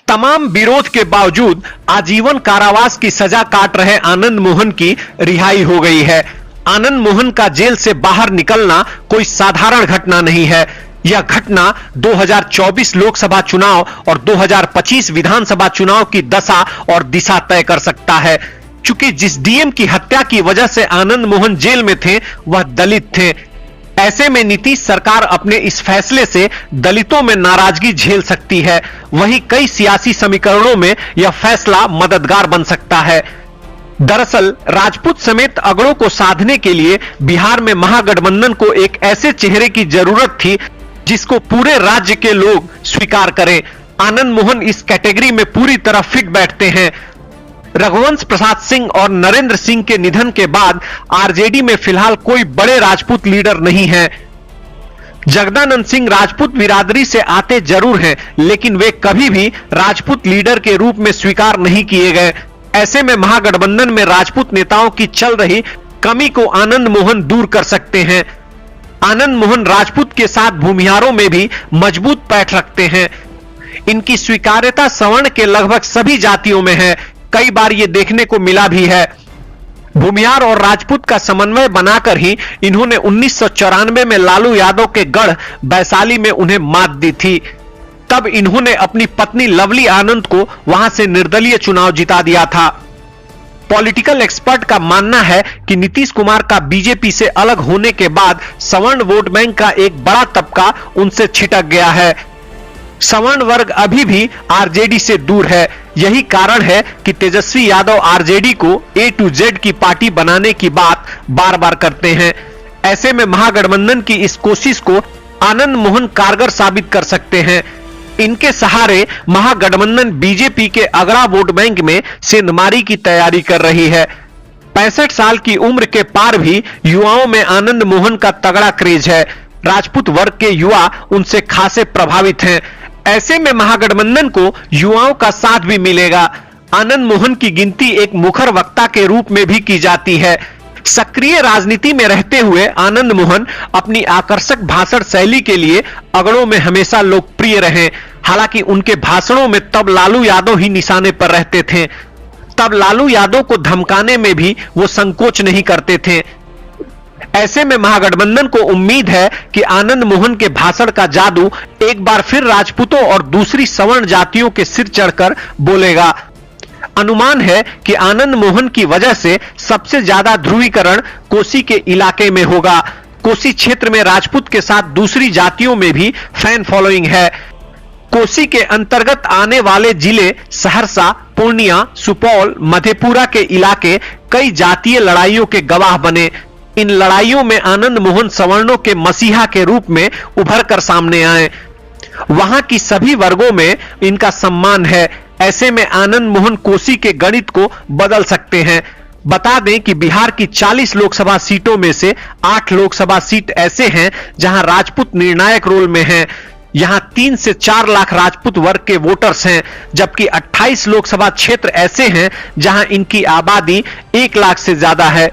तमाम विरोध के बावजूद आजीवन कारावास की सजा काट रहे आनंद मोहन की रिहाई हो गई है। आनंद मोहन का जेल से बाहर निकलना कोई साधारण घटना नहीं है। यह घटना 2024 लोकसभा चुनाव और 2025 विधानसभा चुनाव की दशा और दिशा तय कर सकता है। चूंकि जिस डीएम की हत्या की वजह से आनंद मोहन जेल में थे वह दलित थे। ऐसे में नीतीश सरकार अपने इस फैसले से दलितों में नाराजगी झेल सकती है। वहीं कई सियासी समीकरणों में यह फैसला मददगार बन सकता है। दरअसल राजपूत समेत अगड़ों को साधने के लिए बिहार में महागठबंधन को एक ऐसे चेहरे की जरूरत थी जिसको पूरे राज्य के लोग स्वीकार करें। आनंद मोहन इस कैटेगरी में पूरी तरह फिट बैठते हैं। रघुवंश प्रसाद सिंह और नरेंद्र सिंह के निधन के बाद आरजेडी में फिलहाल कोई बड़े राजपूत लीडर नहीं है। जगदानंद सिंह राजपूत बिरादरी से आते जरूर हैं, लेकिन वे कभी भी राजपूत लीडर के रूप में स्वीकार नहीं किए गए। ऐसे में महागठबंधन में राजपूत नेताओं की चल रही कमी को आनंद मोहन दूर कर सकते हैं। आनंद मोहन राजपूत के साथ भूमिहारों में भी मजबूत पैठ रखते हैं। इनकी स्वीकार्यता सवर्ण के लगभग सभी जातियों में है। कई बार यह देखने को मिला भी है। भूमिहार और राजपूत का समन्वय बनाकर ही इन्होंने 1994 में लालू यादव के गढ़ वैशाली में उन्हें मात दी थी। तब इन्होंने अपनी पत्नी लवली आनंद को वहां से निर्दलीय चुनाव जिता दिया था। पॉलिटिकल एक्सपर्ट का मानना है कि नीतीश कुमार का बीजेपी से अलग होने के बाद सवर्ण वोट बैंक का एक बड़ा तबका उनसे छिटक गया है। सवर्ण वर्ग अभी भी आरजेडी से दूर है। यही कारण है कि तेजस्वी यादव आरजेडी को ए टू जेड की पार्टी बनाने की बात बार बार करते हैं। ऐसे में महागठबंधन की इस कोशिश को आनंद मोहन कारगर साबित कर सकते हैं। इनके सहारे महागठबंधन बीजेपी के अगड़ा वोट बैंक में सेंधमारी की तैयारी कर रही है। 65 साल की उम्र के पार भी युवाओं में आनंद मोहन का तगड़ा क्रेज है। राजपूत वर्ग के युवा उनसे खासे प्रभावित हैं। ऐसे में महागठबंधन को युवाओं का साथ भी मिलेगा। आनंद मोहन की गिनती एक मुखर वक्ता के रूप में भी की जाती है। सक्रिय राजनीति में रहते हुए आनंद मोहन अपनी आकर्षक भाषण शैली के लिए अगड़ों में हमेशा लोकप्रिय रहे। हालांकि उनके भाषणों में तब लालू यादव ही निशाने पर रहते थे। तब लालू यादव को धमकाने में भी वो संकोच नहीं करते थे। ऐसे में महागठबंधन को उम्मीद है कि आनंद मोहन के भाषण का जादू एक बार फिर राजपूतों और दूसरी सवर्ण जातियों के सिर चढ़कर बोलेगा। अनुमान है कि आनंद मोहन की वजह से सबसे ज्यादा ध्रुवीकरण कोसी के इलाके में होगा। कोसी क्षेत्र में राजपूत के साथ दूसरी जातियों में भी फैन फॉलोइंग है। कोसी के अंतर्गत आने वाले जिले सहरसा, पूर्णिया, सुपौल, मधेपुरा के इलाके कई जातीय लड़ाइयों के गवाह बने। इन लड़ाइयों में आनंद मोहन सवर्णों के मसीहा के रूप में उभर कर सामने आए। वहां की सभी वर्गों में इनका सम्मान है। ऐसे में आनंद मोहन कोसी के गणित को बदल सकते हैं। बता दें कि बिहार की 40 लोकसभा सीटों में से 8 लोकसभा सीट ऐसे हैं जहां राजपूत निर्णायक रोल में हैं। यहां 3 से 4 लाख राजपूत वर्ग के वोटर्स हैं, जबकि 28 लोकसभा क्षेत्र ऐसे हैं जहां इनकी आबादी 1 लाख से ज्यादा है।